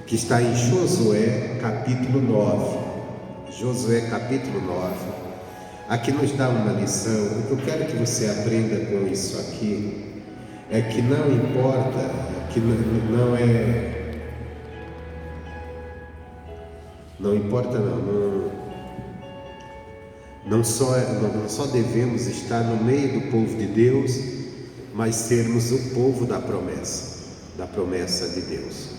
que está em Josué capítulo 9. Josué capítulo 9. Aqui nos dá uma lição. O que eu quero que você aprenda com isso aqui é que não importa, que não só devemos estar no meio do povo de Deus, mas sermos o povo da promessa de Deus.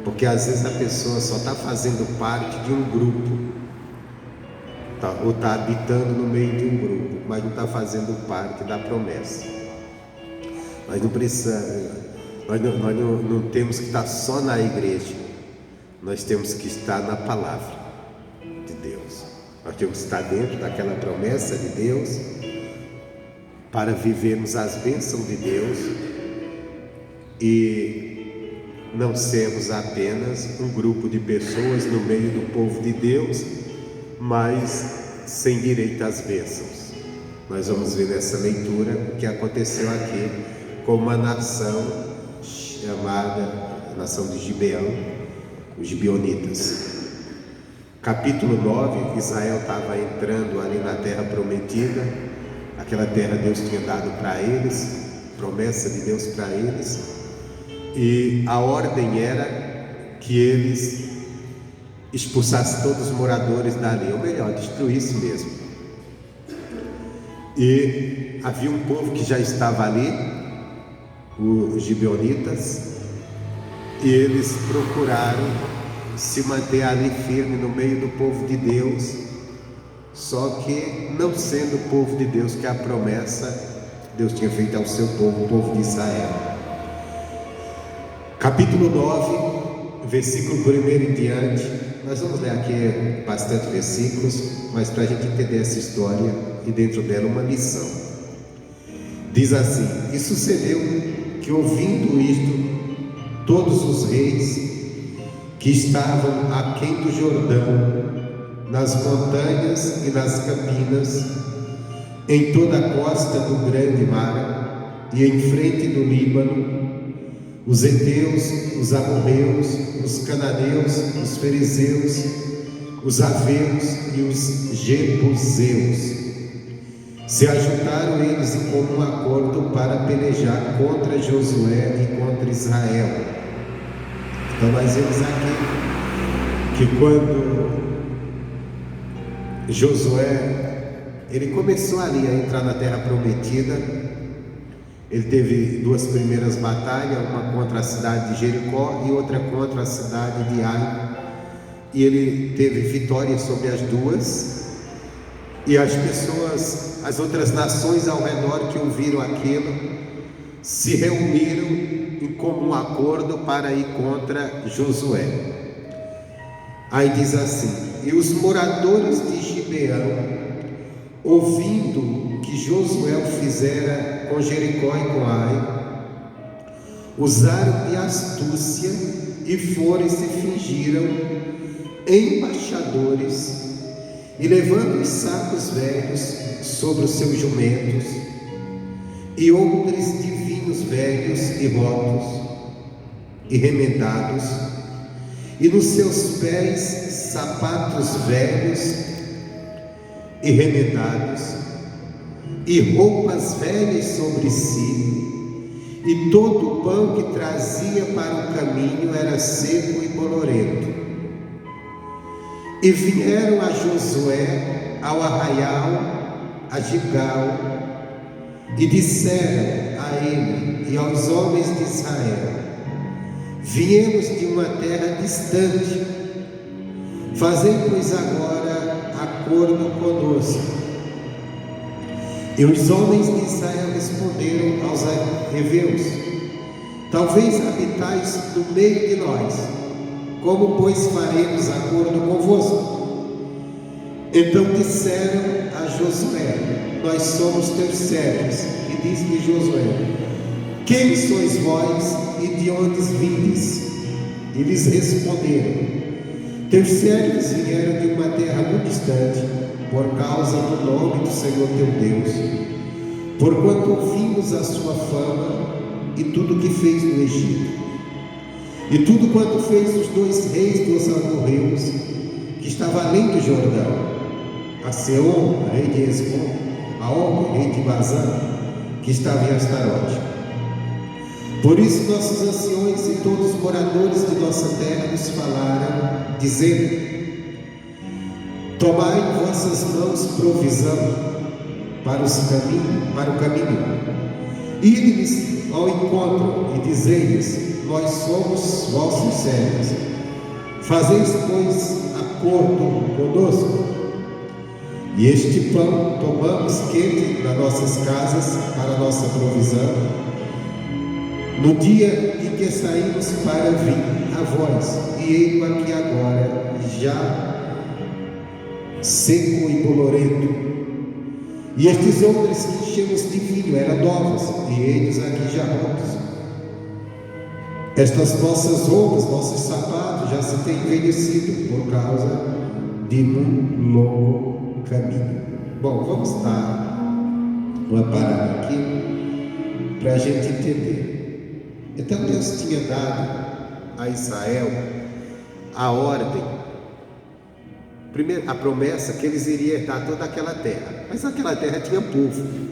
Porque às vezes a pessoa só está fazendo parte de um grupo, ou está habitando no meio de um grupo, mas não está fazendo parte da promessa. Nós não temos que estar só na igreja, nós temos que estar na palavra de Deus. Nós temos que estar dentro daquela promessa de Deus para vivermos as bênçãos de Deus e não sermos apenas um grupo de pessoas no meio do povo de Deus, mas sem direito às bênçãos. Nós vamos ver nessa leitura o que aconteceu aqui com uma nação chamada nação de Gibeão, os gibeonitas. Capítulo 9, Israel estava entrando ali na terra prometida. Aquela terra Deus tinha dado para eles, promessa de Deus para eles, e a ordem era que eles expulsassem todos os moradores dali, ou melhor, destruíssem mesmo. E havia um povo que já estava ali, os gibeonitas, e eles procuraram se manter ali firme no meio do povo de Deus, só que não sendo o povo de Deus que a promessa Deus tinha feito ao seu povo, o povo de Israel. Capítulo 9, versículo 1 em diante. Nós vamos ler aqui bastante versículos, mas para a gente entender essa história e dentro dela uma lição. Diz assim: e sucedeu que, ouvindo isto, todos os reis que estavam aquém do Jordão, nas montanhas e nas campinas, em toda a costa do grande mar e em frente do Líbano, os heteus, os amorreus, os cananeus, os fariseus, os aveus e os jebuseus, se ajuntaram eles em comum acordo para pelejar contra Josué e contra Israel. Então nós vemos aqui que quando Josué ele começou ali a entrar na terra prometida, ele teve duas primeiras batalhas, uma contra a cidade de Jericó e outra contra a cidade de Ai, e ele teve vitória sobre as duas. E as pessoas, as outras nações ao redor que ouviram aquilo, se reuniram em comum acordo para ir contra Josué. Aí diz assim: e os moradores de Gibeão, ouvindo que Josué fizera com Jericó e com Ai, usaram de astúcia e foram e se fingiram embaixadores, e levando os sacos velhos sobre os seus jumentos e odres de vinhos velhos e rotos e remendados, e nos seus pés sapatos velhos e remendados, e roupas velhas sobre si, e todo o pão que trazia para o caminho era seco e bolorento. E vieram a Josué ao arraial, a Gilgal, e disseram a ele e aos homens de Israel: viemos de uma terra distante, fazei pois agora acordo conosco. E os homens de Israel responderam aos heveus: talvez habitais no meio de nós, como pois faremos acordo convosco? Então disseram a Josué: nós somos teus servos. E disse-lhe Josué: quem sois vós e de onde vindes? E lhes responderam: teus servos vieram de uma terra muito distante, por causa do nome do Senhor teu Deus, porquanto ouvimos a sua fama e tudo o que fez no Egito. E tudo quanto fez os 2 reis dos amorreus, que estava além do Jordão, a Seom, rei de Esbom, a Og, rei de Bazã, que estava em Astarote. Por isso nossos anciões e todos os moradores de nossa terra nos falaram, dizendo: tomai em vossas mãos provisão para o caminho. Ide-lhes ao encontro e dizei-lhes: nós somos vossos servos. Fazeis, pois, acordo conosco. E este pão tomamos quente nas nossas casas para a nossa provisão, no dia em que saímos para vir a vós, e ele aqui agora, já seco e bolorento. E estes odres que enchemos de vinho eram novos, e eles aqui já rotos. Estas nossas roupas, nossos sapatos já se têm envelhecido por causa de um longo caminho. Bom, vamos dar uma parada aqui para a gente entender. Então Deus tinha dado a Israel a ordem, primeiro a promessa que eles iriam herdar toda aquela terra, mas aquela terra tinha povo,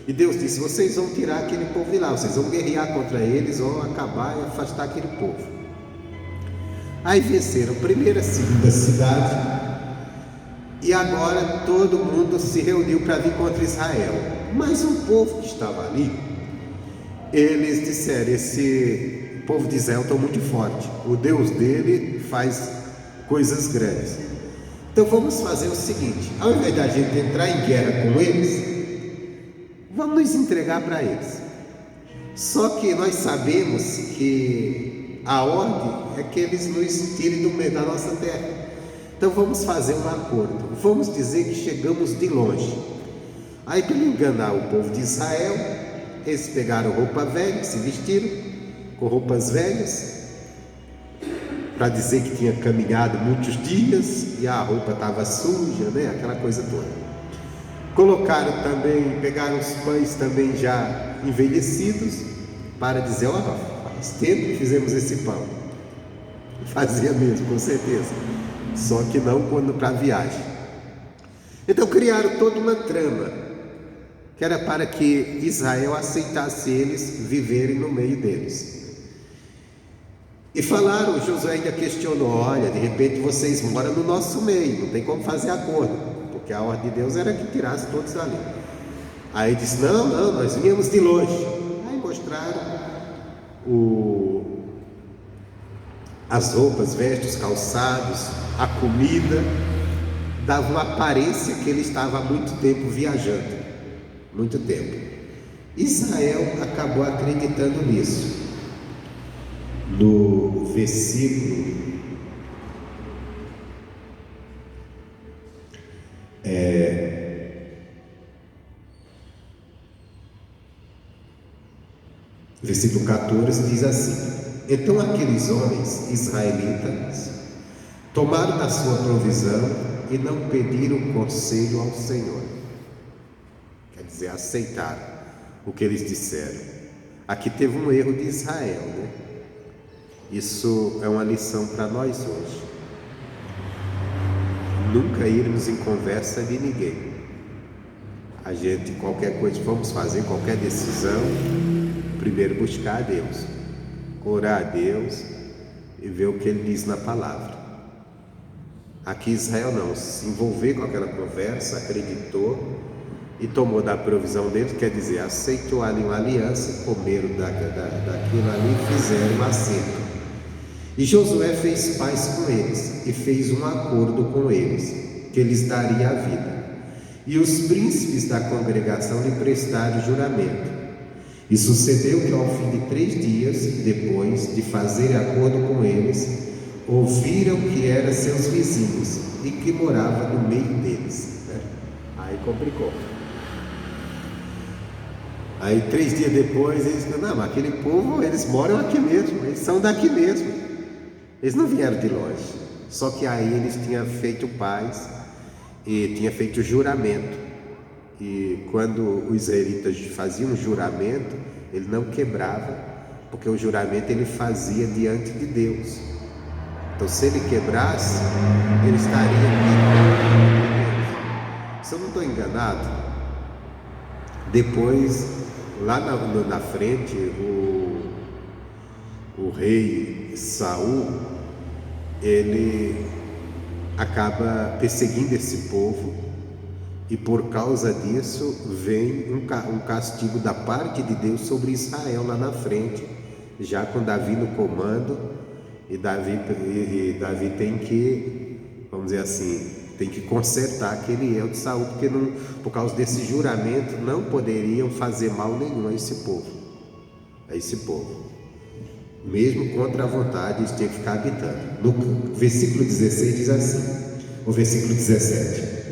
e Deus disse: vocês vão tirar aquele povo de lá, vocês vão guerrear contra eles, vão acabar e afastar aquele povo. Aí venceram a primeira, a segunda cidade, e agora todo mundo se reuniu para vir contra Israel. Mas o povo que estava ali, eles disseram: esse povo de Israel está muito forte, o Deus dele faz coisas grandes. Então vamos fazer o seguinte: ao invés da gente entrar em guerra com eles, vamos nos entregar para eles. Só que nós sabemos que a ordem é que eles nos tirem do meio da nossa terra. Então vamos fazer um acordo, vamos dizer que chegamos de longe. Aí, para enganar o povo de Israel, eles pegaram roupa velha, se vestiram com roupas velhas, para dizer que tinha caminhado muitos dias e a roupa estava suja, né? Aquela coisa toda. Colocaram também, pegaram os pães também já envelhecidos, para dizer: ó, faz tempo que fizemos esse pão. Fazia mesmo, com certeza, só que não quando para a viagem. Então criaram toda uma trama, que era para que Israel aceitasse eles viverem no meio deles. E falaram, Josué ainda questionou: olha, de repente vocês moram no nosso meio, não tem como fazer acordo, porque a ordem de Deus era que tirasse todos dali. Aí disse: não, nós viemos de longe. Aí mostraram as roupas, vestes, calçados, a comida, dava uma aparência que ele estava há muito tempo viajando, muito tempo. Israel acabou acreditando nisso. No versículo versículo 14 diz assim: então aqueles homens israelitas tomaram da sua provisão e não pediram conselho ao Senhor. Quer dizer, aceitaram o que eles disseram. Aqui teve um erro de Israel, né? Isso é uma lição para nós hoje. Nunca irmos em conversa de ninguém. A gente, qualquer coisa, vamos fazer qualquer decisão, primeiro buscar a Deus, orar a Deus e ver o que Ele diz na palavra. Aqui Israel não, se envolveu com aquela conversa, acreditou e tomou da provisão deles, quer dizer, aceitou ali uma aliança, comeram daquilo ali e fizeram um acerto. E Josué fez paz com eles e fez um acordo com eles, que lhes daria a vida. E os príncipes da congregação lhe prestaram juramento. E sucedeu que ao fim de 3 dias, depois de fazer acordo com eles, ouviram que eram seus vizinhos e que morava no meio deles. Aí complicou. Aí 3 dias depois eles disseram: não, mas aquele povo, eles moram aqui mesmo, eles são daqui mesmo. Eles não vieram de longe. Só que aí eles tinham feito paz e tinham feito juramento. E quando os israelitas faziam um juramento, ele não quebrava, porque o juramento ele fazia diante de Deus. Então, se ele quebrasse, ele estaria aqui. Se eu não estou enganado, depois, lá na frente, o rei Saul, ele acaba perseguindo esse povo, e por causa disso vem um castigo da parte de Deus sobre Israel lá na frente, já com Davi no comando. E Davi tem que, vamos dizer assim, tem que consertar aquele erro de Saul, porque por causa desse juramento não poderiam fazer mal nenhum a esse povo. Mesmo contra a vontade, eles tinham que ficar habitando. No versículo 16 diz assim, o versículo 17: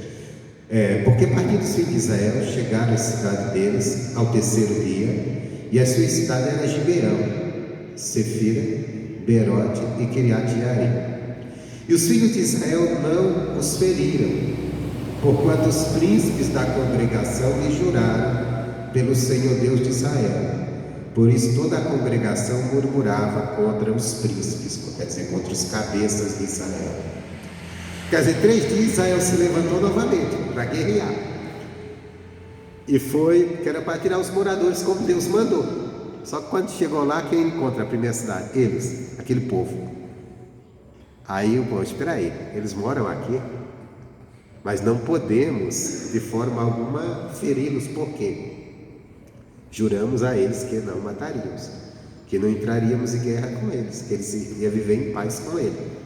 porque partindo os filhos de Israel chegaram à cidade deles ao terceiro dia, e a sua cidade era Gibeão, Sefira, Berote e Quiriate-Jearim. E os filhos de Israel não os feriram, porquanto os príncipes da congregação lhe juraram pelo Senhor Deus de Israel. Por isso toda a congregação murmurava contra os príncipes, quer dizer, contra os cabeças de Israel. Quer dizer, 3 dias Israel se levantou novamente para guerrear, e foi, que era para tirar os moradores como Deus mandou. Só que quando chegou lá, quem encontra a primeira cidade? Eles, aquele povo. Aí o povo, espera aí, eles moram aqui, mas não podemos de forma alguma feri-los, por quê? Juramos a eles que não mataríamos, que não entraríamos em guerra com eles, que eles iam viver em paz com ele.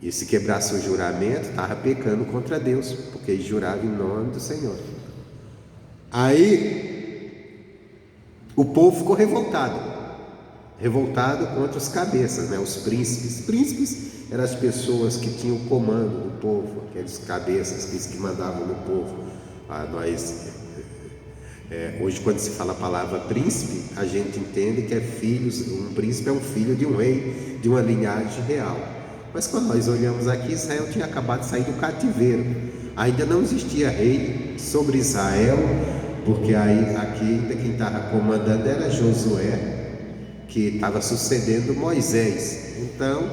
E se quebrasse o juramento, estava pecando contra Deus, porque eles juravam em nome do Senhor. Aí o povo ficou revoltado contra os cabeças, os príncipes. Príncipes eram as pessoas que tinham o comando do povo, aqueles cabeças, aqueles que mandavam no povo. Hoje, quando se fala a palavra príncipe, a gente entende que um príncipe é um filho de um rei, de uma linhagem real. Mas quando nós olhamos aqui, Israel tinha acabado de sair do cativeiro, ainda não existia rei sobre Israel, porque aqui ainda quem estava comandando era Josué, que estava sucedendo Moisés. Então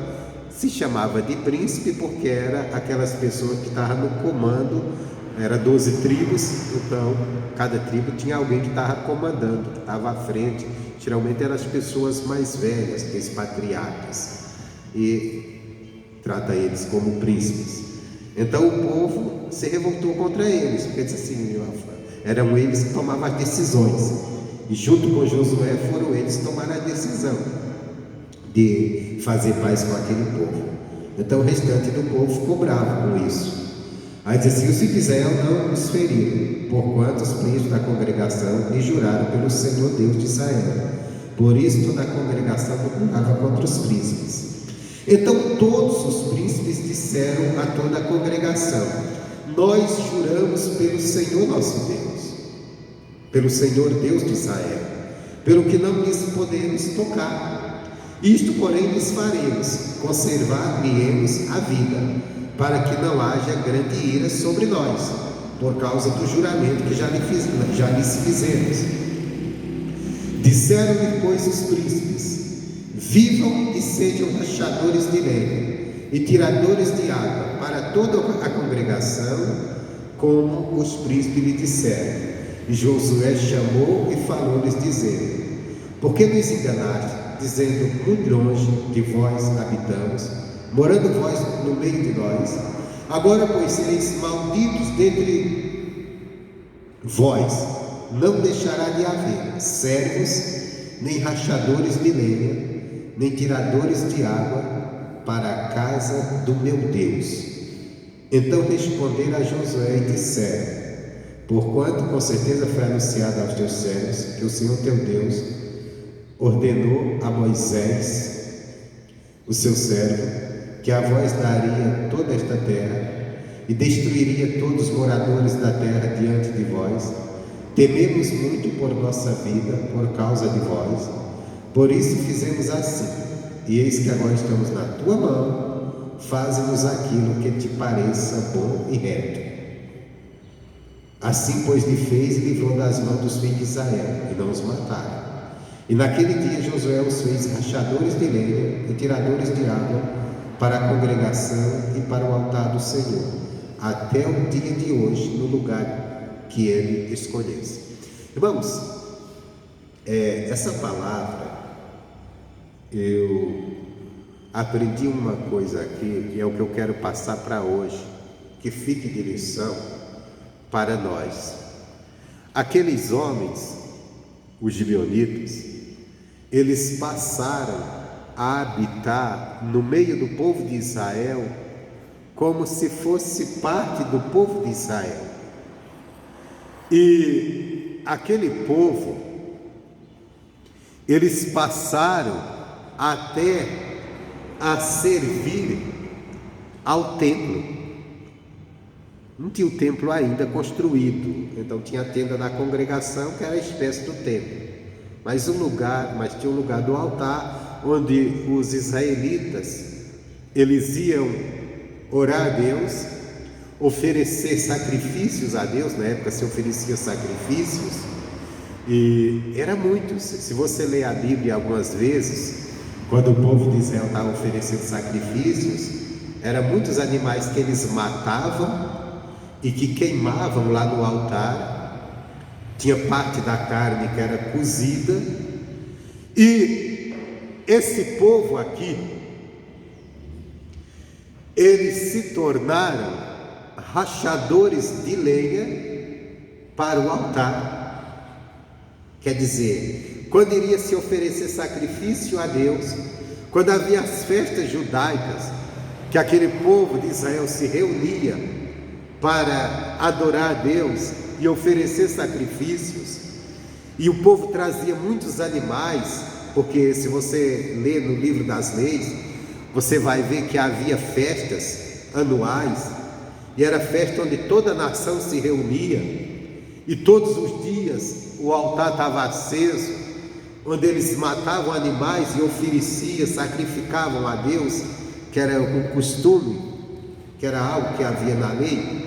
se chamava de príncipe porque era aquelas pessoas que estavam no comando. Era 12 tribos, então cada tribo tinha alguém que estava comandando, que estava à frente. Geralmente eram as pessoas mais velhas, aqueles patriarcas, e trata eles como príncipes. Então o povo se revoltou contra eles, porque disse assim, eram eles que tomavam as decisões, e junto com Josué foram eles que tomaram a decisão de fazer paz com aquele povo. Então o restante do povo ficou bravo com isso. Aí diz assim, os filhos de Israel não os feriram, porquanto os príncipes da congregação lhe juraram pelo Senhor Deus de Israel. Por isso toda a congregação murmurava contra os príncipes. Então todos os príncipes disseram a toda a congregação: nós juramos pelo Senhor nosso Deus, pelo Senhor Deus de Israel, pelo que não lhes podemos tocar. Isto, porém, lhes faremos: conservar-lhe-emos a vida, para que não haja grande ira sobre nós, por causa do juramento que já lhes fizemos. Disseram-lhe, pois, os príncipes: vivam e sejam rachadores de lenha e tiradores de água para toda a congregação, como os príncipes lhe disseram. E Josué chamou e falou-lhes, dizendo: por que nos enganaste, dizendo, muito longe de vós habitamos, morando vós no meio de nós? Agora, pois, sereis malditos dentre vós, não deixará de haver servos, nem rachadores de lenha, nem tiradores de água para a casa do meu Deus. Então responderam a Josué e disseram: porquanto com certeza foi anunciado aos teus servos que o Senhor teu Deus ordenou a Moisés, o seu servo, que a vós daria toda esta terra e destruiria todos os moradores da terra diante de vós, tememos muito por nossa vida por causa de vós, por isso fizemos assim, e eis que agora estamos na tua mão, faze-nos aquilo que te pareça bom e reto. Assim, pois, lhe fez e livrou das mãos dos filhos de Israel, e não os mataram. E naquele dia Josué os fez rachadores de lenha e tiradores de água para a congregação e para o altar do Senhor, até o dia de hoje, no lugar que ele escolhesse. Irmãos, essa palavra, eu aprendi uma coisa aqui, e é o que eu quero passar para hoje, que fique de lição para nós. Aqueles homens, os gibeonitas, eles passaram a habitar no meio do povo de Israel como se fosse parte do povo de Israel. E aquele povo, eles passaram até a servir ao templo. Não tinha o templo ainda construído, então tinha a tenda da congregação, que era a espécie do templo. Mas tinha um lugar do altar, onde os israelitas, eles iam orar a Deus, oferecer sacrifícios a Deus. Na época se oferecia sacrifícios, e era muitos. Se você ler a Bíblia algumas vezes, quando o povo de Israel estava oferecendo sacrifícios, eram muitos animais que eles matavam e que queimavam lá no altar. Tinha parte da carne que era cozida, e esse povo aqui, eles se tornaram rachadores de lenha para o altar. Quer dizer, quando iria se oferecer sacrifício a Deus, quando havia as festas judaicas, que aquele povo de Israel se reunia para adorar a Deus e oferecer sacrifícios, e o povo trazia muitos animais, porque se você ler no livro das leis, você vai ver que havia festas anuais, e era festa onde toda a nação se reunia, e todos os dias o altar estava aceso, onde eles matavam animais e ofereciam, sacrificavam a Deus, que era um costume, que era algo que havia na lei,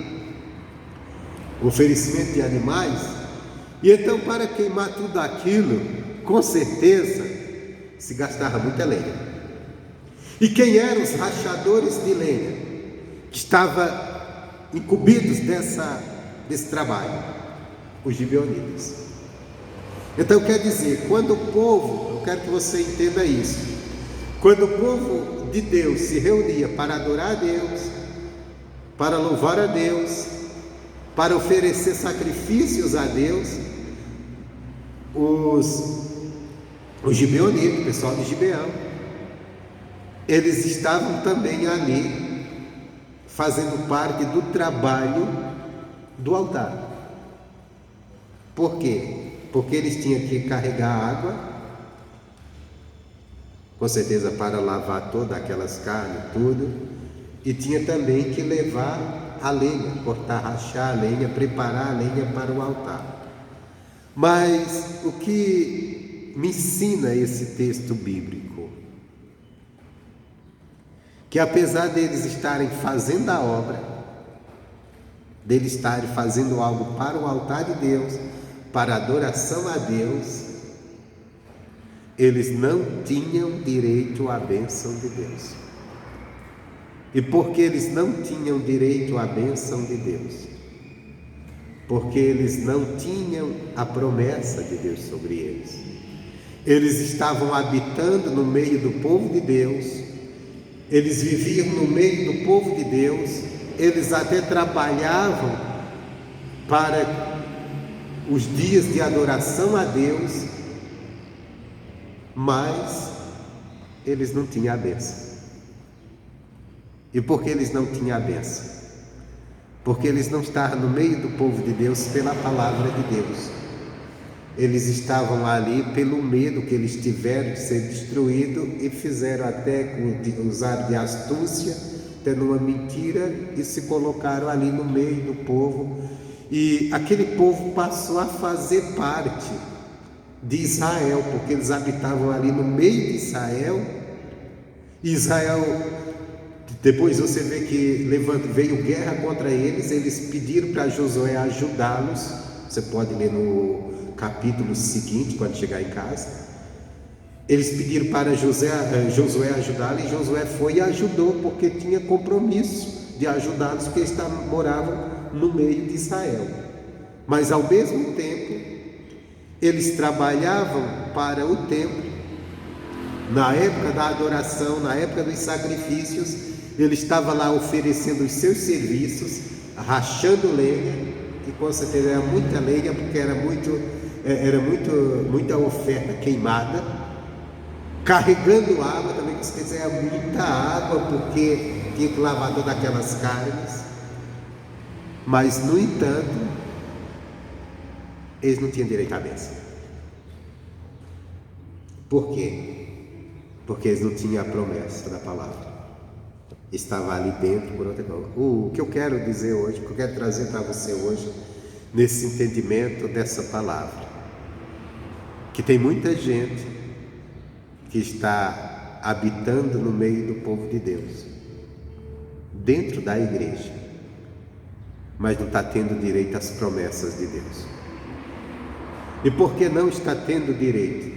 o oferecimento de animais. E então, para queimar tudo aquilo, com certeza se gastava muita lenha. E quem eram os rachadores de lenha que estavam incumbidos desse trabalho? Os gibeonitas. Então quer dizer, quando o povo, eu quero que você entenda isso, quando o povo de Deus se reunia para adorar a Deus, para louvar a Deus, para oferecer sacrifícios a Deus, os gibeonitas, o pessoal de Gibeão, eles estavam também ali fazendo parte do trabalho do altar. Por quê? Porque eles tinham que carregar água, com certeza para lavar todas aquelas carnes, tudo, e tinha também que levar a lenha, cortar, rachar a lenha, preparar a lenha para o altar. Mas o que me ensina esse texto bíblico? Que apesar deles estarem fazendo a obra, deles estarem fazendo algo para o altar de Deus, para a adoração a Deus, eles não tinham direito à bênção de Deus. E porque eles não tinham direito à bênção de Deus, porque eles não tinham a promessa de Deus sobre eles, eles estavam habitando no meio do povo de Deus, eles viviam no meio do povo de Deus, eles até trabalhavam para os dias de adoração a Deus, mas eles não tinham a bênção. E por que eles não tinham a bênção? Porque eles não estavam no meio do povo de Deus pela palavra de Deus. Eles estavam ali pelo medo que eles tiveram de ser destruídos, e fizeram até usar de astúcia, tendo uma mentira, e se colocaram ali no meio do povo. E aquele povo passou a fazer parte de Israel, porque eles habitavam ali no meio de Israel. E Israel, depois você vê que veio guerra contra eles, eles pediram para Josué ajudá-los. Você pode ler no capítulo seguinte, quando chegar em casa. Eles pediram para Josué ajudá-lo, e Josué foi e ajudou, porque tinha compromisso de ajudá-los, porque eles moravam no meio de Israel. Mas ao mesmo tempo, eles trabalhavam para o templo. Na época da adoração, na época dos sacrifícios, ele estava lá oferecendo os seus serviços, rachando lenha, e com certeza era muita lenha, porque era muita oferta queimada, carregando água também, com certeza era muita água, porque tinha que lavar todas aquelas carnes. Mas, no entanto, eles não tinham direito à bênção. Por quê? Porque eles não tinham a promessa da palavra. Estava ali dentro por outra coisa. O que eu quero dizer hoje, o que eu quero trazer para você hoje, nesse entendimento dessa palavra, que tem muita gente que está habitando no meio do povo de Deus, dentro da igreja, mas não está tendo direito às promessas de Deus. E por que não está tendo direito?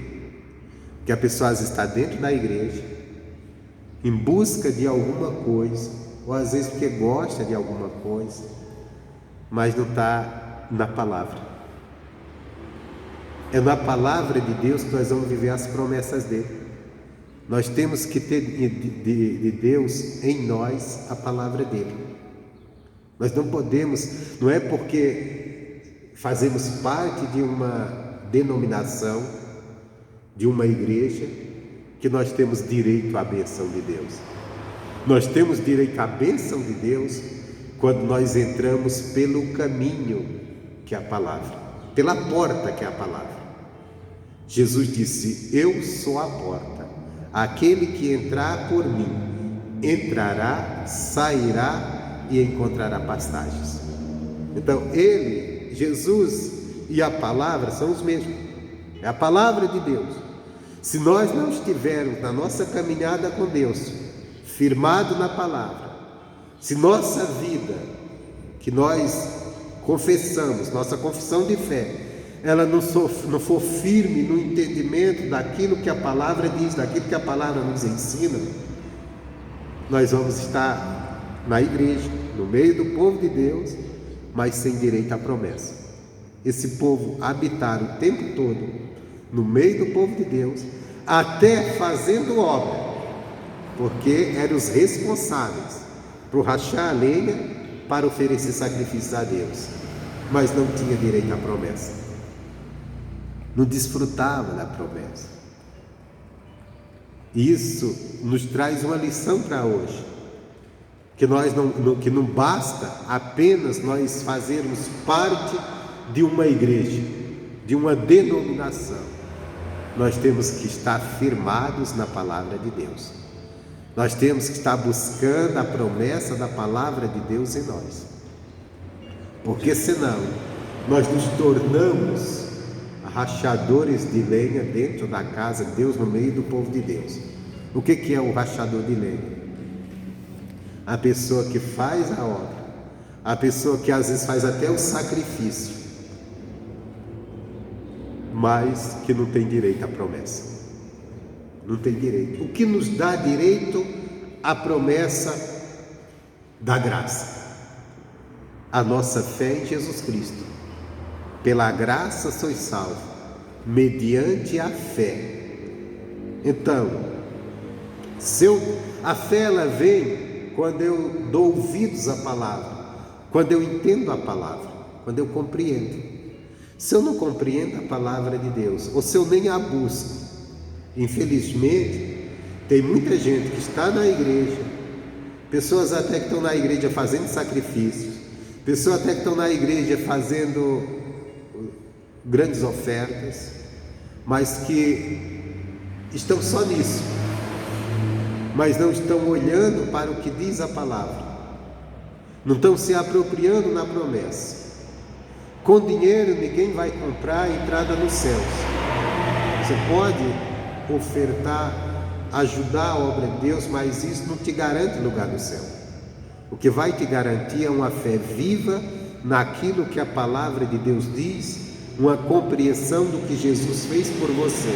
Porque a pessoa está dentro da igreja, em busca de alguma coisa, ou às vezes porque gosta de alguma coisa, mas não está na palavra. É na palavra de Deus que nós vamos viver as promessas dele. Nós temos que ter de Deus em nós a palavra dele. Nós não podemos, não é porque fazemos parte de uma denominação, de uma igreja, que nós temos direito à bênção de Deus. Nós temos direito à bênção de Deus quando nós entramos pelo caminho que é a palavra, pela porta que é a palavra. Jesus disse: eu sou a porta, aquele que entrar por mim, entrará, sairá e encontrará pastagens. Então ele, Jesus e a palavra são os mesmos, é a palavra de Deus. Se nós não estivermos na nossa caminhada com Deus, firmado na palavra, se nossa vida, que nós confessamos, nossa confissão de fé, ela não for firme no entendimento daquilo que a palavra diz, daquilo que a palavra nos ensina, nós vamos estar na igreja, no meio do povo de Deus, mas sem direito à promessa. Esse povo habitar o tempo todo no meio do povo de Deus, até fazendo obra, porque eram os responsáveis por rachar a lenha para oferecer sacrifícios a Deus, mas não tinha direito à promessa, não desfrutava da promessa. Isso nos traz uma lição para hoje, que não basta apenas nós fazermos parte de uma igreja, de uma denominação. Nós temos que estar firmados na palavra de Deus. Nós temos que estar buscando a promessa da palavra de Deus em nós, porque senão nós nos tornamos rachadores de lenha dentro da casa de Deus, no meio do povo de Deus. O que é o rachador de lenha? A pessoa que faz a obra, a pessoa que às vezes faz até o sacrifício, mas que não tem direito à promessa. Não tem direito. O que nos dá direito à promessa da graça? A nossa fé em Jesus Cristo. Pela graça sois salvos, mediante a fé. Então, a fé ela vem quando eu dou ouvidos à palavra, quando eu entendo a palavra, quando eu compreendo. Se eu não compreendo a palavra de Deus, ou se eu nem a busco, infelizmente, tem muita gente que está na igreja, pessoas até que estão na igreja fazendo sacrifícios, pessoas até que estão na igreja fazendo grandes ofertas, mas que estão só nisso, mas não estão olhando para o que diz a palavra, não estão se apropriando na promessa. Com dinheiro ninguém vai comprar a entrada nos céus. Você pode ofertar, ajudar a obra de Deus, mas isso não te garante lugar no céu. O que vai te garantir é uma fé viva naquilo que a palavra de Deus diz, uma compreensão do que Jesus fez por você.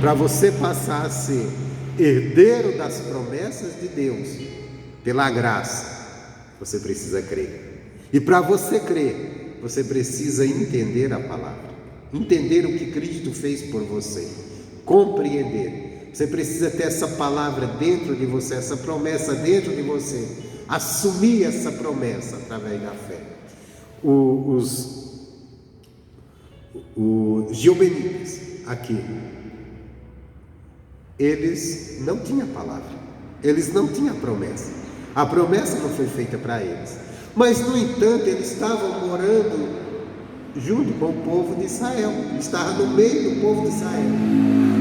Para você passar a ser herdeiro das promessas de Deus, pela graça, você precisa crer. E para você crer, você precisa entender a palavra, entender o que Cristo fez por você, compreender. Você precisa ter essa palavra dentro de você, essa promessa dentro de você, assumir essa promessa através da fé. Os gibeonitas aqui, eles não tinham palavra, eles não tinham promessa, a promessa não foi feita para eles, mas no entanto eles estavam morando junto com o povo de Israel, estavam no meio do povo de Israel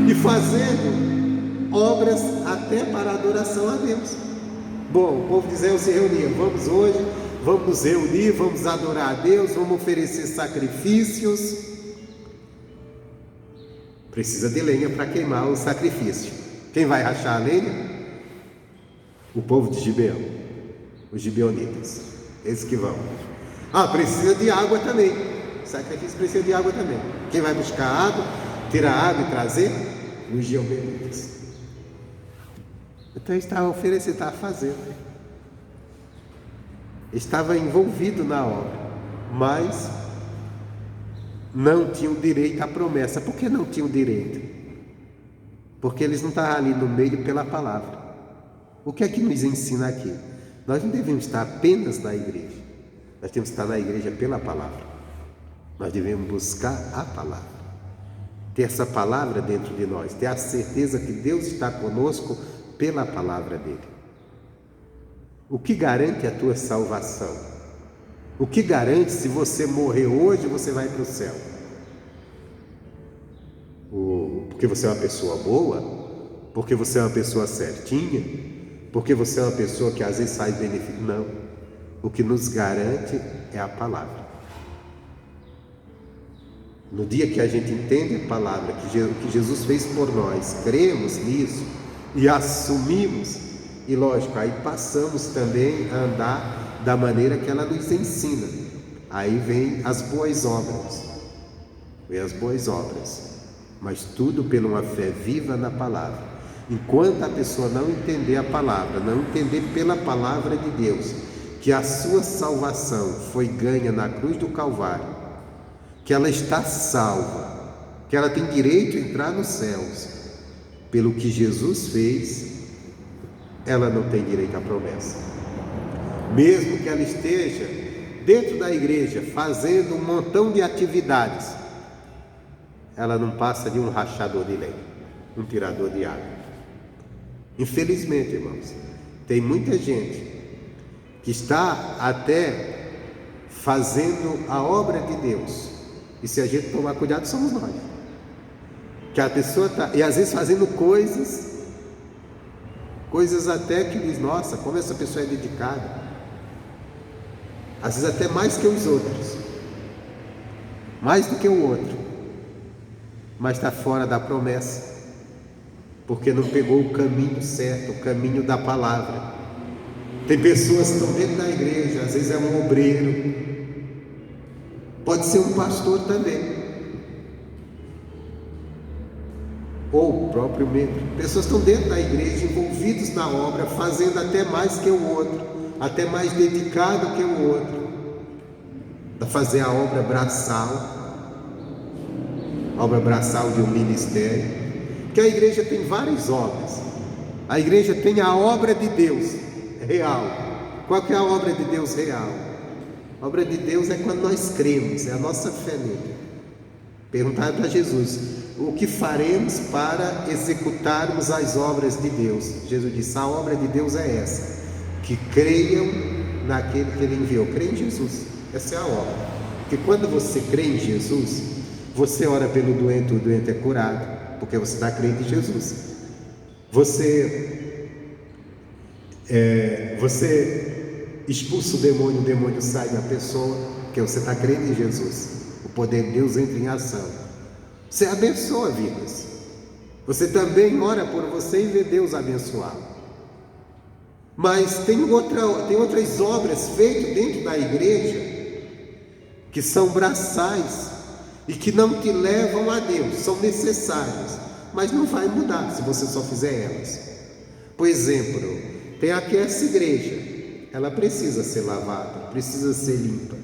e fazendo obras até para adoração a Deus. Bom, o povo de Israel se reunia, vamos hoje, vamos nos reunir, vamos adorar a Deus, vamos oferecer sacrifícios. Precisa de lenha para queimar o sacrifício. Quem vai rachar a lenha? O povo de Gibeão, os gibeonitas, eles que vão. Precisa de água também. O sacrifício precisa de água também. Quem vai buscar água, tirar água e trazer? Os gibeonitas. Então ele estava oferecendo, estava fazendo. Estava envolvido na obra, mas não tinham direito à promessa. Por que não tinham direito? Porque eles não estavam ali no meio pela palavra. O que é que nos ensina aqui? Nós não devemos estar apenas na igreja, nós temos que estar na igreja pela palavra. Nós devemos buscar a palavra, ter essa palavra dentro de nós, ter a certeza que Deus está conosco pela palavra dele. O que garante a tua salvação? O que garante se você morrer hoje, você vai para o céu? Porque você é uma pessoa boa? Porque você é uma pessoa certinha? Porque você é uma pessoa que às vezes faz benefício? Não. O que nos garante é a palavra. No dia que a gente entende a palavra, que Jesus fez por nós, cremos nisso e assumimos, e lógico, aí passamos também a andar da maneira que ela nos ensina. Aí vem as boas obras, mas tudo pela uma fé viva na palavra. Enquanto a pessoa não entender a palavra, não entender pela palavra de Deus que a sua salvação foi ganha na cruz do Calvário, que ela está salva, que ela tem direito a entrar nos céus pelo que Jesus fez, ela não tem direito à promessa. Mesmo que ela esteja dentro da igreja fazendo um montão de atividades, ela não passa de um rachador de lenha, um tirador de água. Infelizmente, irmãos, tem muita gente que está até fazendo a obra de Deus, e se a gente tomar cuidado, somos nós, que a pessoa está, e às vezes fazendo coisas até que diz, nossa, como essa pessoa é dedicada, às vezes até mais que os outros, mais do que o outro, mas está fora da promessa, porque não pegou o caminho certo, o caminho da palavra. Tem pessoas que estão dentro da igreja, às vezes é um obreiro, pode ser um pastor também, ou o próprio membro. Pessoas estão dentro da igreja, envolvidos na obra, fazendo até mais que o outro, até mais dedicado que o outro, para fazer a obra braçal de um ministério. Porque a igreja tem várias obras. A igreja tem a obra de Deus real. Qual que é a obra de Deus real? A obra de Deus é quando nós cremos, é a nossa fé nele. Perguntaram para Jesus, o que faremos para executarmos as obras de Deus? Jesus disse, a obra de Deus é essa, que creiam naquele que ele enviou. Creia em Jesus, essa é a obra. Porque quando você crê em Jesus, você ora pelo doente, o doente é curado, porque você está crendo em Jesus. Você expulsa o demônio sai da pessoa, porque você está crendo em Jesus. O poder de Deus entra em ação. Você abençoa vidas. Você também ora por você e vê Deus abençoar. Mas tem outras obras feitas dentro da igreja que são braçais e que não te levam a Deus, são necessárias, mas não vai mudar se você só fizer elas. Por exemplo, tem aqui essa igreja, ela precisa ser lavada, precisa ser limpa.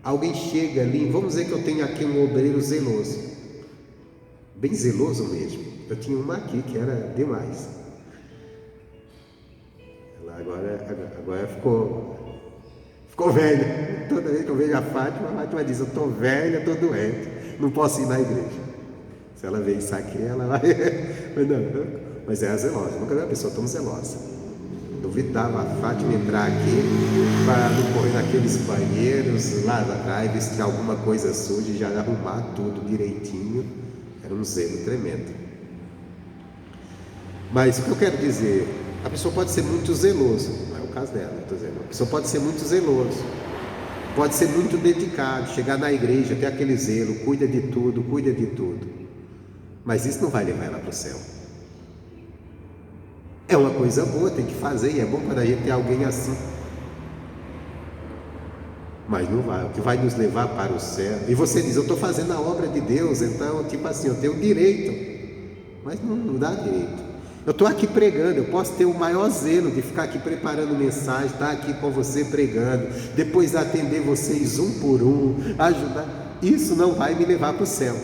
Alguém chega ali, vamos dizer que eu tenho aqui um obreiro zeloso, bem zeloso mesmo. Eu tinha uma aqui que era demais. Ela agora ficou velha. Toda vez que eu vejo a Fátima diz: eu estou velha, estou doente, não posso ir na igreja. Se ela vê isso aqui, ela vai. Mas é a zelosa, nunca vi uma pessoa tão zelosa. Duvidava a Fátima entrar aqui para não correr naqueles banheiros lá atrás, ver se tinha alguma coisa suja e já arrumar tudo direitinho. Era um zelo tremendo. Mas o que eu quero dizer, a pessoa pode ser muito zeloso, não é o caso dela, estou dizendo. A pessoa pode ser muito zeloso, pode ser muito dedicado, chegar na igreja, ter aquele zelo, cuida de tudo, mas isso não vai levar ela para o céu. É uma coisa boa, tem que fazer, e é bom quando a gente tem alguém assim, mas não vai. O que vai nos levar para o céu, e você diz: eu estou fazendo a obra de Deus, então tipo assim, eu tenho direito, mas não dá direito. Eu estou aqui pregando, eu posso ter o maior zelo de ficar aqui preparando mensagem, estar aqui com você pregando, depois atender vocês um por um, ajudar. Isso não vai me levar para o céu.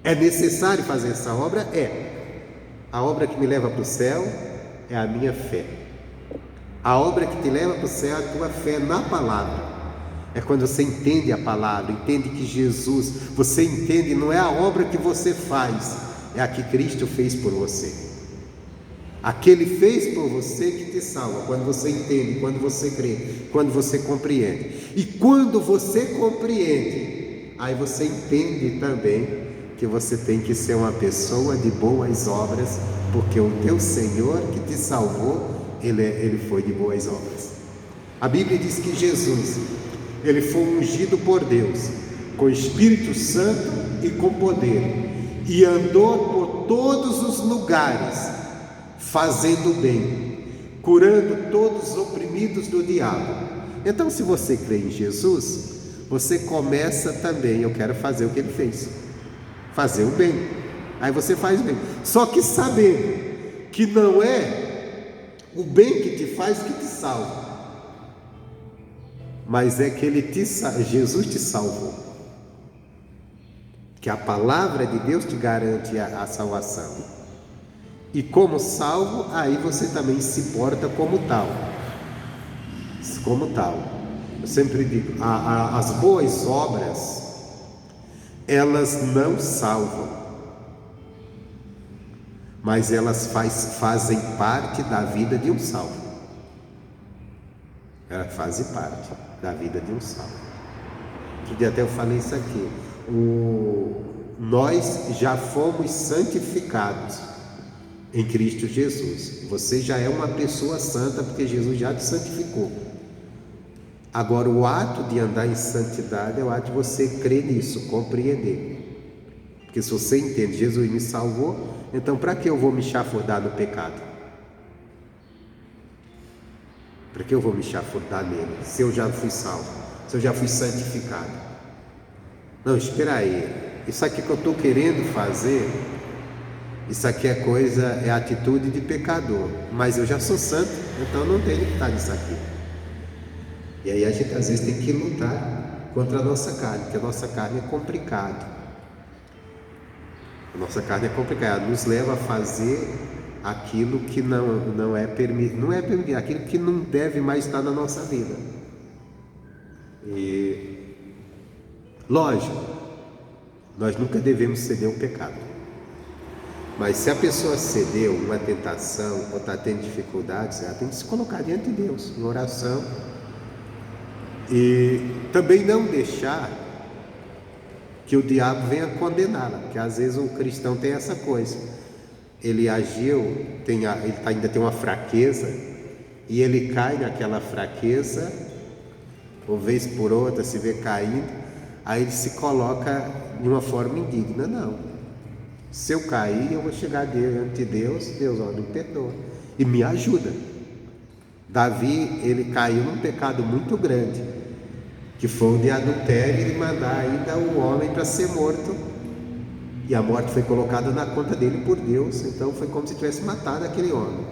É necessário fazer essa obra? É. A obra que me leva para o céu é a minha fé. A obra que te leva para o céu é a tua fé na palavra. É quando você entende a palavra, entende que Jesus, você entende, não é a obra que você faz, é a que Cristo fez por você. A que Ele fez por você que te salva, quando você entende, quando você crê, quando você compreende. E quando você compreende, aí você entende também que você tem que ser uma pessoa de boas obras, porque o teu Senhor que te salvou, Ele foi de boas obras. A Bíblia diz que Jesus, Ele foi ungido por Deus, com Espírito Santo e com poder, e andou por todos os lugares, fazendo bem, curando todos os oprimidos do diabo. Então, se você crê em Jesus, você começa também: eu quero fazer o que Ele fez, fazer o bem. Aí você faz bem, só que sabendo que não é o bem que te faz que te salva, mas é que Jesus te salvou, que a palavra de Deus te garante a salvação, e como salvo, aí você também se porta como tal. Eu sempre digo, as boas obras, elas não salvam, mas elas fazem parte da vida de um salvo. Elas fazem parte da vida de um salvo. Outro dia até eu falei isso aqui. Nós já fomos santificados em Cristo Jesus. Você já é uma pessoa santa, porque Jesus já te santificou. Agora, o ato de andar em santidade é o ato de você crer nisso, compreender. Porque se você entende, Jesus me salvou, então para que eu vou me chafurdar no pecado? Para que eu vou me chafurdar nele, se eu já fui salvo, se eu já fui santificado? Não, espera aí, isso aqui que eu estou querendo fazer, isso aqui é atitude de pecador, mas eu já sou santo, então não tenho que estar nisso aqui. E aí a gente às vezes tem que lutar contra a nossa carne, porque a nossa carne é complicada. A nossa carne é complicada, nos leva a fazer aquilo que não é permitido, aquilo que não deve mais estar na nossa vida. E lógico, nós nunca devemos ceder ao pecado. Mas se a pessoa cedeu uma tentação ou está tendo dificuldades, ela tem que se colocar diante de Deus, em oração. E também não deixar que o diabo venha condená-la, porque às vezes o cristão tem essa coisa. Ele agiu, ele ainda tem uma fraqueza, e ele cai naquela fraqueza, uma vez por outra se vê caindo, aí ele se coloca de uma forma indigna. Não, se eu cair, eu vou chegar diante de Deus, olha, me perdoa e me ajuda. Davi, ele caiu num pecado muito grande, que foi o de adultério, e mandar ainda o homem para ser morto E a morte foi colocada na conta dele por Deus. Então foi como se tivesse matado aquele homem.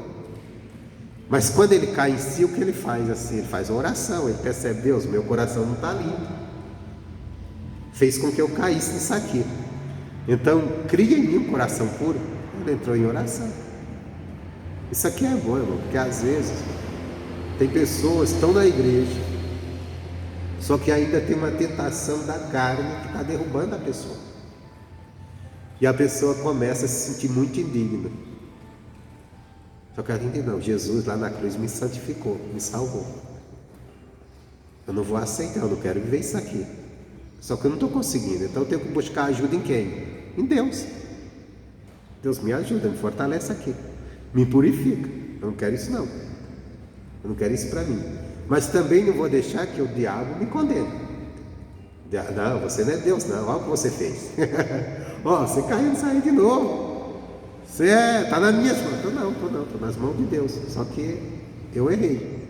Mas quando ele cai em si, o que ele faz? Assim, ele faz uma oração. Ele percebe: Deus, meu coração não está limpo, fez com que eu caísse nisso aqui. Então cria em mim um coração puro. Ele entrou em oração. Isso aqui é bom, irmão, porque às vezes tem pessoas que estão na igreja, só que ainda tem uma tentação da carne que está derrubando a pessoa. E a pessoa começa a se sentir muito indigna. Só que ela entende: não, Jesus lá na cruz me santificou, me salvou. Eu não vou aceitar, eu não quero viver isso aqui. Só que eu não estou conseguindo, então eu tenho que buscar ajuda em quem? Em Deus. Deus me ajuda, me fortalece aqui, me purifica. Eu não quero isso não. Eu não quero isso para mim. Mas também não vou deixar que o diabo me condene. Não, você não é Deus não, olha o que você fez. Ó, você caiu e saiu de novo. Você está nas minhas mãos. Estou nas mãos de Deus. Só que eu errei.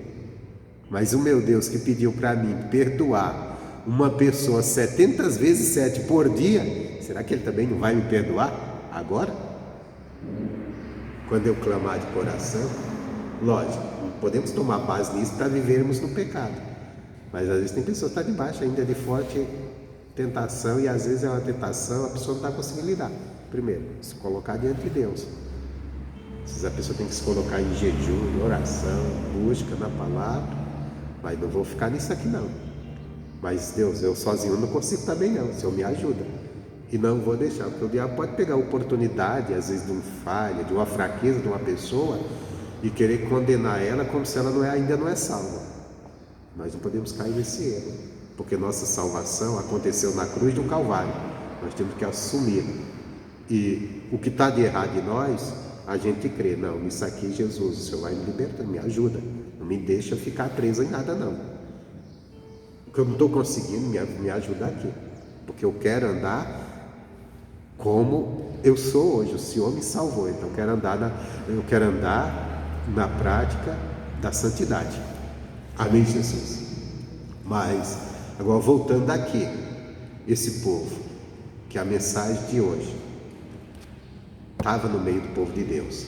Mas o meu Deus que pediu para mim perdoar uma pessoa 70 vezes 7 por dia, será que Ele também não vai me perdoar agora? Quando eu clamar de coração, lógico, não podemos tomar base nisso para vivermos no pecado. Mas às vezes tem pessoas que estão debaixo ainda de forte tentação, e às vezes é uma tentação, a pessoa não está conseguindo lidar. Primeiro, se colocar diante de Deus. A pessoa tem que se colocar em jejum, em oração, busca na palavra. Mas não vou ficar nisso aqui não. Mas Deus, eu sozinho não consigo também não, o Senhor me ajuda. E não vou deixar, porque o diabo pode pegar a oportunidade, às vezes de uma falha, de uma fraqueza de uma pessoa, e querer condenar ela como se ela ainda não é salva. Nós não podemos cair nesse erro, porque nossa salvação aconteceu na cruz do Calvário. Nós temos que assumir. E o que está de errado em nós, a gente crê: não, isso aqui, Jesus, o Senhor vai me libertar, me ajuda. Não me deixa ficar preso em nada não. Porque eu não estou conseguindo me ajudar aqui. Porque eu quero andar como eu sou hoje. O Senhor me salvou, então eu quero andar na prática da santidade. Amém, Jesus? Mas, agora voltando aqui, esse povo, que a mensagem de hoje estava no meio do povo de Deus,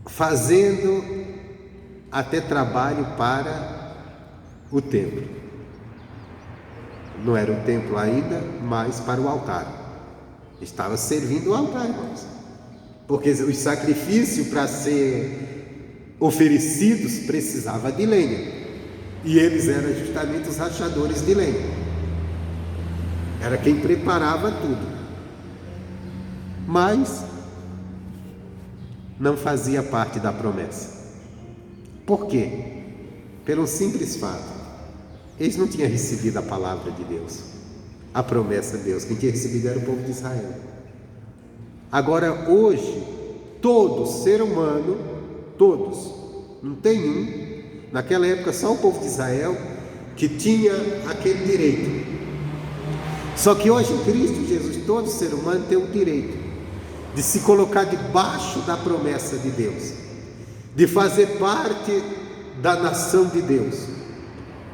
fazendo até trabalho para o templo. Não era o templo ainda, mas para o altar. Estava servindo o altar, irmãos. Porque os sacrifícios para ser oferecidos precisava de lenha. E eles eram justamente os rachadores de lenha. Era quem preparava tudo. Mas não fazia parte da promessa. Por quê? Pelo simples fato: eles não tinham recebido a palavra de Deus, a promessa de Deus. Quem tinha recebido era o povo de Israel. Agora, hoje, todo ser humano, todos, não tem um, naquela época só o povo de Israel que tinha aquele direito. Só que hoje em Cristo Jesus, todo ser humano tem o direito de se colocar debaixo da promessa de Deus, de fazer parte da nação de Deus,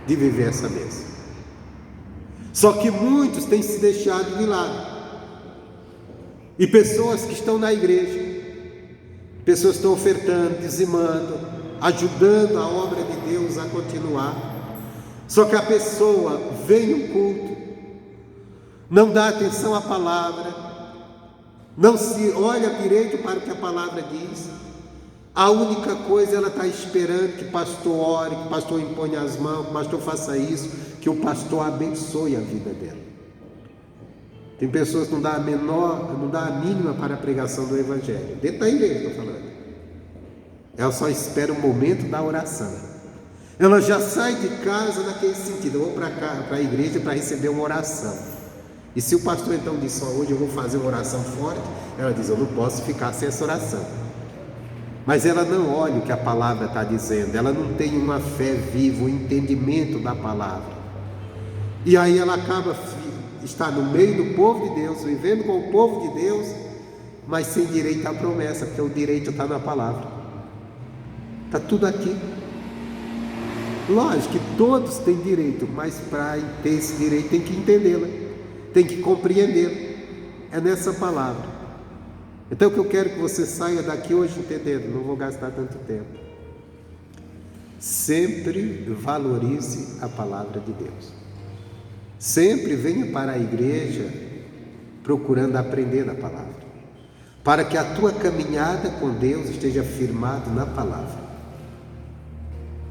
de viver essa bênção. Só que muitos têm se deixado de lado. E pessoas que estão na igreja, pessoas que estão ofertando, dizimando, ajudando a obra de Deus a continuar. Só que a pessoa vem no culto, não dá atenção à palavra, não se olha direito para o que a palavra diz. A única coisa, ela está esperando que o pastor ore, que o pastor imponha as mãos, que o pastor faça isso, que o pastor abençoe a vida dela. Tem pessoas que não dá a mínima para a pregação do Evangelho, dentro da igreja estou falando. Ela só espera o momento da oração. Ela já sai de casa naquele sentido: eu vou para a igreja para receber uma oração. E se o pastor então diz: hoje eu vou fazer uma oração forte, ela diz: eu não posso ficar sem essa oração. Mas ela não olha o que a palavra está dizendo, ela não tem uma fé viva, um entendimento da palavra. E aí ela acaba está no meio do povo de Deus, vivendo com o povo de Deus, mas sem direito à promessa, porque o direito está na palavra. Está tudo aqui. Lógico que todos têm direito, mas para ter esse direito tem que entendê-la. tem que compreender. É nessa palavra. Então o que eu quero que você saia daqui hoje entendendo, não vou gastar tanto tempo. Sempre valorize a palavra de Deus. Sempre venha para a igreja procurando aprender da palavra, para que a tua caminhada com Deus esteja firmada na palavra,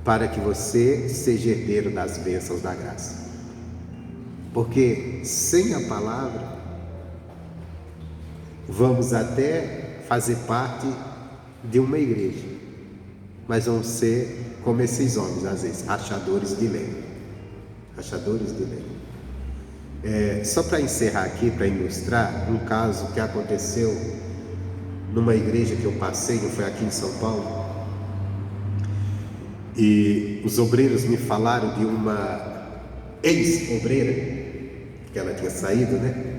para que você seja herdeiro das bênçãos da graça. Porque sem a palavra, vamos até fazer parte de uma igreja, mas vamos ser como esses homens, às vezes, rachadores de lenha. Rachadores de lenha. Só para encerrar aqui, para ilustrar, um caso que aconteceu numa igreja que eu passei, não foi aqui em São Paulo, e os obreiros me falaram de uma ex-obreira, que ela tinha saído, né?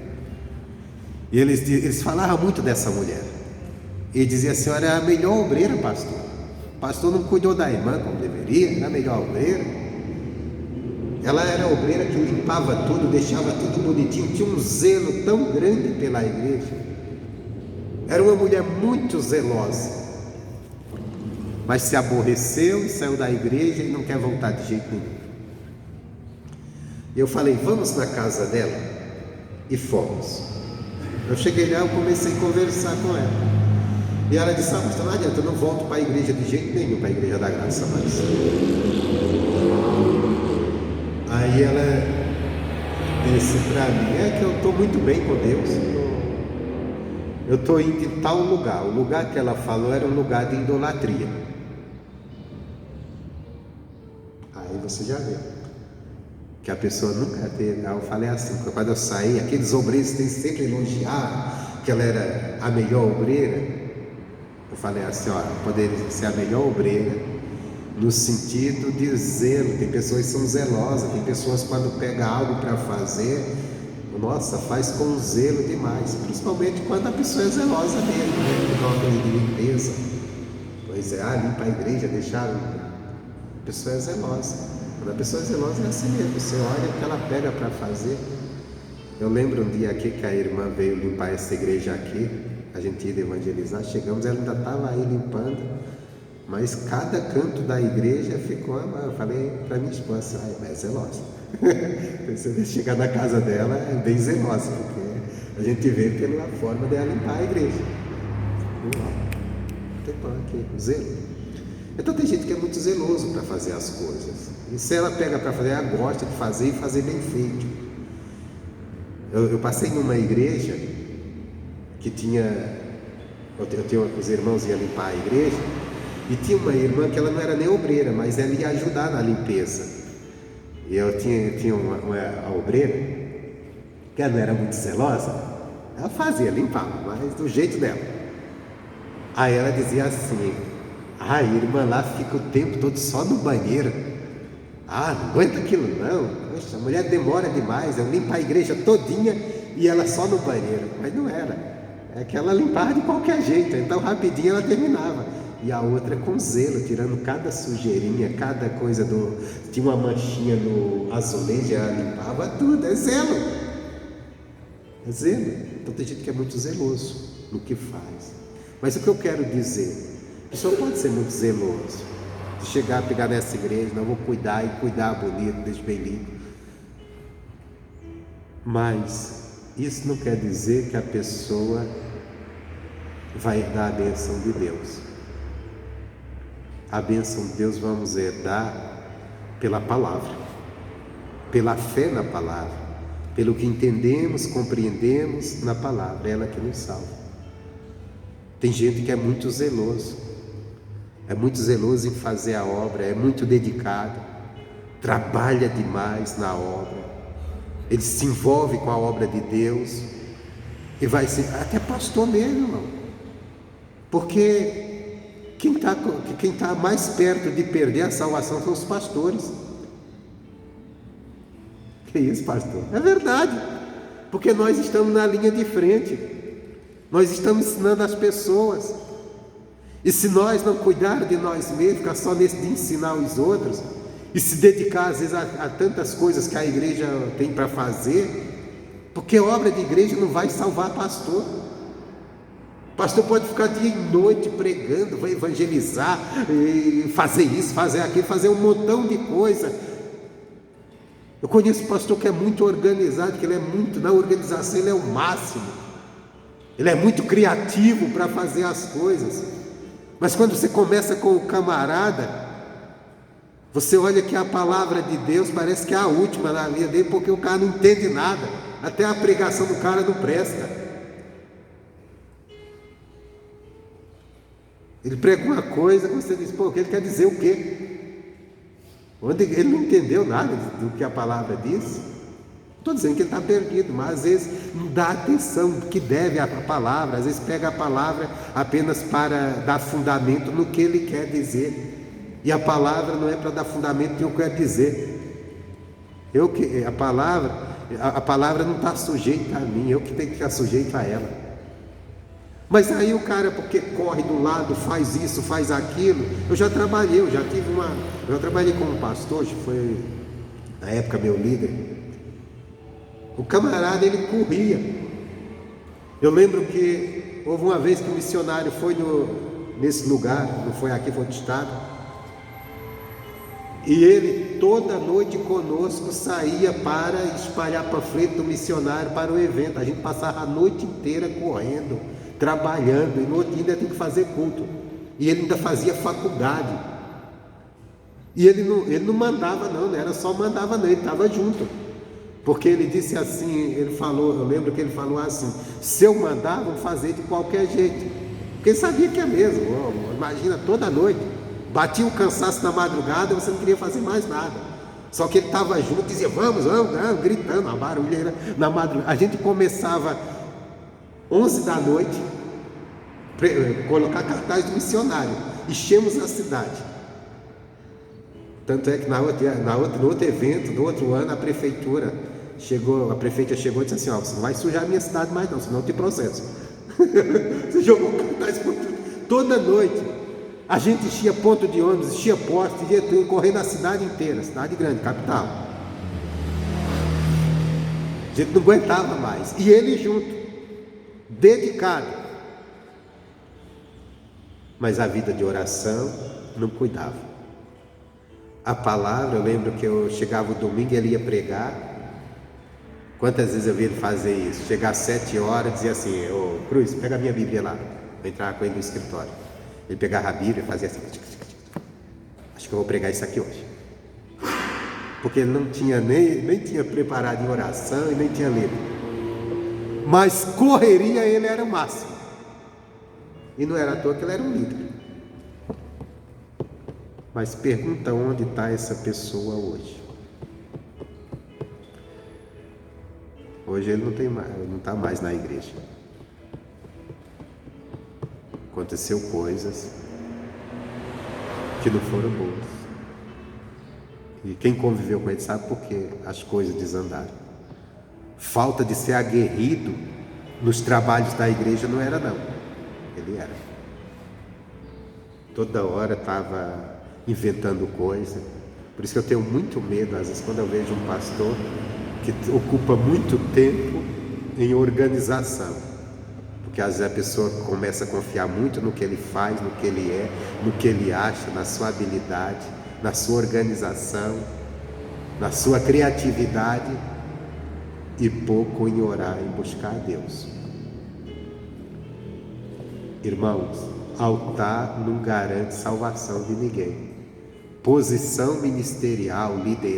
E eles falavam muito dessa mulher. E diziam: a senhora é a melhor obreira, pastor. O pastor não cuidou da irmã como deveria, era a melhor obreira. Ela era a obreira que limpava tudo, deixava tudo bonitinho, tinha um zelo tão grande pela igreja. Era uma mulher muito zelosa, mas se aborreceu, saiu da igreja e não quer voltar de jeito nenhum. E eu falei: vamos na casa dela. E fomos. Eu cheguei lá, eu comecei a conversar com ela. E ela disse: pastor, não adianta, eu não volto para a igreja de jeito nenhum, para a igreja da graça mais. Aí ela disse para mim: é que eu estou muito bem com Deus, eu estou indo em tal lugar. O lugar que ela falou era um lugar de idolatria. Aí você já viu que a pessoa nunca teve. Eu falei assim, porque quando eu saí, aqueles obreiros têm sempre elogiar que ela era a melhor obreira. Eu falei assim: olha, poderia ser a melhor obreira no sentido de zelo. Tem pessoas que são zelosas, tem pessoas quando pega algo para fazer, nossa, faz com zelo demais, principalmente quando a pessoa é zelosa mesmo, né? Igual aquele de limpeza. Pois é, limpa a igreja, deixaram. A pessoa é zelosa. Quando a pessoa é zelosa é assim mesmo, você olha o que ela pega para fazer. Eu lembro um dia aqui que a irmã veio limpar essa igreja aqui, a gente ia evangelizar, chegamos, ela ainda estava aí limpando, mas cada canto da igreja ficou, eu falei para minha esposa: é zelosa. Você chegar na casa dela, é bem zelosa, porque a gente vê pela forma dela limpar a igreja. Tem pão aqui, zelo. Então tem gente que é muito zeloso para fazer as coisas, e se ela pega para fazer, ela gosta de fazer e fazer bem feito. Eu passei numa igreja que tinha, eu tinha os irmãos iam limpar a igreja, e tinha uma irmã que ela não era nem obreira, mas ela ia ajudar na limpeza. E eu tinha uma obreira que ela não era muito zelosa, ela fazia, limpava, mas do jeito dela. Aí ela dizia assim: a irmã lá fica o tempo todo só no banheiro. Não aguenta aquilo não. Poxa, a mulher demora demais. Eu limpo a igreja todinha e ela só no banheiro. Mas não era. É que ela limpava de qualquer jeito. Então rapidinho ela terminava. E a outra com zelo, tirando cada sujeirinha, cada coisa tinha uma manchinha no azulejo, ela limpava tudo. É zelo. É zelo. Então tem gente que é muito zeloso no que faz. Mas o que eu quero dizer, a pessoa pode ser muito zeloso, de chegar, pegar nessa igreja, não vou cuidar e cuidar bonito, deixa bem limpo. Mas isso não quer dizer que a pessoa vai herdar a bênção de Deus. A bênção de Deus vamos herdar pela palavra, pela fé na palavra, pelo que entendemos, compreendemos na palavra, ela que nos salva. Tem gente que é muito zeloso em fazer a obra, é muito dedicado, trabalha demais na obra, ele se envolve com a obra de Deus, e vai ser até pastor mesmo, irmão, porque quem está mais perto de perder a salvação são os pastores. Que isso, pastor? É verdade, porque nós estamos na linha de frente, nós estamos ensinando as pessoas. E se nós não cuidar de nós mesmos, ficar só nesse de ensinar os outros, e se dedicar às vezes a tantas coisas que a igreja tem para fazer, Porque obra de igreja não vai salvar pastor. Pastor pode ficar dia e noite pregando, vai evangelizar, fazer isso, fazer aquilo, fazer um montão de coisa. Eu conheço pastor que é muito organizado, que ele é muito, na organização ele é o máximo. Ele é muito criativo para fazer as coisas. Mas quando você começa com o camarada, você olha que a palavra de Deus parece que é a última na vida dele, porque o cara não entende nada. Até a pregação do cara não presta. Ele prega uma coisa, você diz, pô, ele quer dizer o quê? Onde ele não entendeu nada do que a palavra diz. Estou dizendo que ele está perdido, mas às vezes não dá atenção que deve à palavra, às vezes pega a palavra apenas para dar fundamento no que ele quer dizer. E a palavra não é para dar fundamento no que eu quero dizer. A palavra não está sujeita a mim, eu que tenho que estar sujeito a ela. Mas aí o cara, porque corre do lado, faz isso, faz aquilo. Eu já trabalhei com um pastor, que foi na época meu líder. O camarada, ele corria. Eu lembro que houve uma vez que o missionário foi nesse lugar, não foi aqui, foi outro estado. E ele toda noite conosco saía para espalhar panfleto do missionário para o evento. A gente passava a noite inteira correndo, trabalhando, e no outro dia ainda tem que fazer culto. E ele ainda fazia faculdade. E ele não mandava não era só mandava não, ele estava junto. Porque ele disse assim, eu lembro que ele falou assim, se eu mandar, vou fazer de qualquer jeito. Porque ele sabia que é mesmo, imagina, toda noite, batia o cansaço na madrugada, você não queria fazer mais nada. Só que ele estava junto, dizia, vamos, gritando, a barulheira na madrugada. A gente começava 11 da noite, colocar cartaz do missionário, enchemos a cidade. Tanto é que no outro evento, no outro ano, a prefeita chegou e disse assim, você não vai sujar a minha cidade mais não, senão eu te processo. Você jogou cartaz por tudo. Toda noite, a gente enchia ponto de ônibus, enchia poste, ia correndo a cidade inteira, cidade grande, capital. A gente não aguentava mais. E ele junto, dedicado. Mas a vida de oração não cuidava. A palavra, eu lembro que eu chegava o domingo e ele ia pregar. Quantas vezes eu vi ele fazer isso? Chegar às 7 horas, dizia assim, Cruz, pega a minha Bíblia lá. Eu entrava com ele no escritório. Ele pegava a Bíblia e fazia assim, acho que eu vou pregar isso aqui hoje. Porque ele não tinha nem tinha preparado em oração e nem tinha lido. Mas correria ele era o máximo. E não era à toa que ele era um líder. Mas pergunta onde está essa pessoa hoje. Hoje ele não está mais na igreja. Aconteceu coisas que não foram boas. E quem conviveu com ele sabe por que as coisas desandaram. Falta de ser aguerrido nos trabalhos da igreja não era não. Ele era. Toda hora estava inventando coisa. Por isso que eu tenho muito medo, às vezes, quando eu vejo um pastor que ocupa muito tempo em organização. Porque às vezes a pessoa começa a confiar muito no que ele faz, no que ele é, no que ele acha, na sua habilidade, na sua organização, na sua criatividade, e pouco em orar, em buscar a Deus. Irmãos, altar não garante salvação de ninguém. Posição ministerial,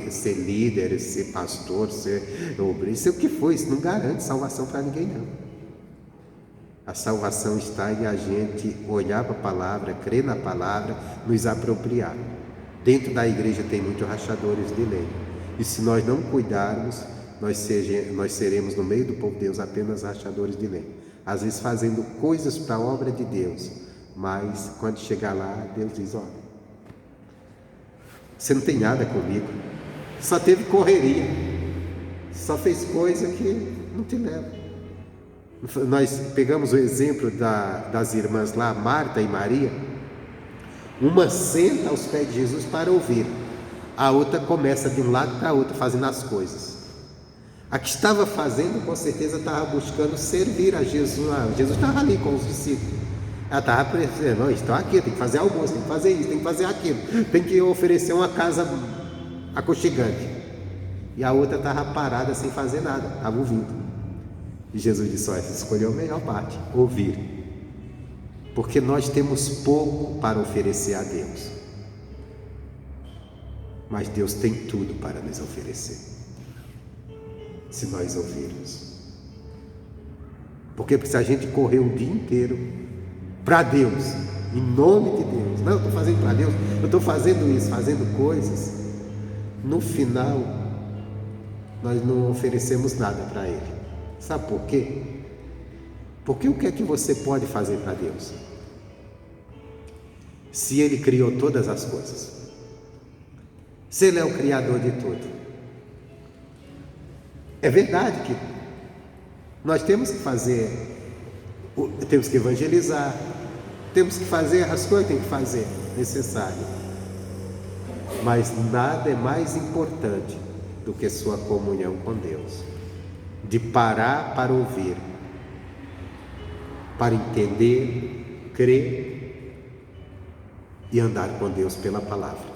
ser líder, ser pastor, ser obreiro, isso é o que for, isso não garante salvação para ninguém não. A salvação está em a gente olhar para a palavra, crer na palavra, nos apropriar. Dentro da igreja tem muitos rachadores de lei, e se nós não cuidarmos, nós seremos no meio do povo de Deus apenas rachadores de lei, às vezes fazendo coisas para a obra de Deus, mas quando chegar lá, Deus diz, você não tem nada comigo, só teve correria, só fez coisa que não te leva. Nós pegamos o exemplo das irmãs lá, Marta e Maria. Uma senta aos pés de Jesus para ouvir, a outra começa de um lado para o outro fazendo as coisas. A que estava fazendo, com certeza, estava buscando servir a Jesus. Jesus estava ali com os discípulos. Ela estava pensando, não, estão aqui, tem que fazer almoço, tem que fazer isso, tem que fazer aquilo, tem que oferecer uma casa aconchegante. E a outra estava parada sem fazer nada, estava ouvindo. E Jesus disse, olha, você escolheu a melhor parte, ouvir. Porque nós temos pouco para oferecer a Deus. Mas Deus tem tudo para nos oferecer, se nós ouvirmos. Porque se a gente correr o dia inteiro para Deus, em nome de Deus, não, eu estou fazendo para Deus, eu estou fazendo isso, fazendo coisas, no final nós não oferecemos nada para Ele. Sabe por quê? Porque o que é que você pode fazer para Deus? Se Ele criou todas as coisas, se Ele é o Criador de tudo. É verdade que nós temos que fazer, temos que evangelizar, temos que fazer as coisas que tem que fazer, necessário. Mas nada é mais importante do que sua comunhão com Deus. De parar para ouvir, para entender, crer e andar com Deus pela palavra,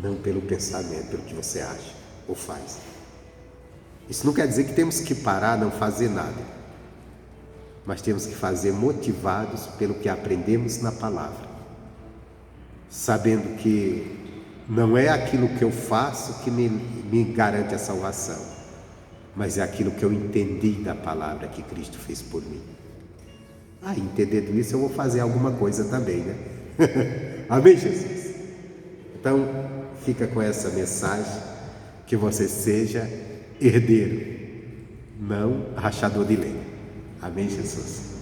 não pelo pensamento, pelo que você acha ou faz. Isso não quer dizer que temos que parar, não fazer nada, mas temos que fazer motivados pelo que aprendemos na palavra, sabendo que não é aquilo que eu faço que me garante a salvação, mas é aquilo que eu entendi da palavra que Cristo fez por mim. Entendendo isso, eu vou fazer alguma coisa também, né? Amém, Jesus? Então, fica com essa mensagem, que você seja herdeiro, não rachador de lenha. Amém, Jesus?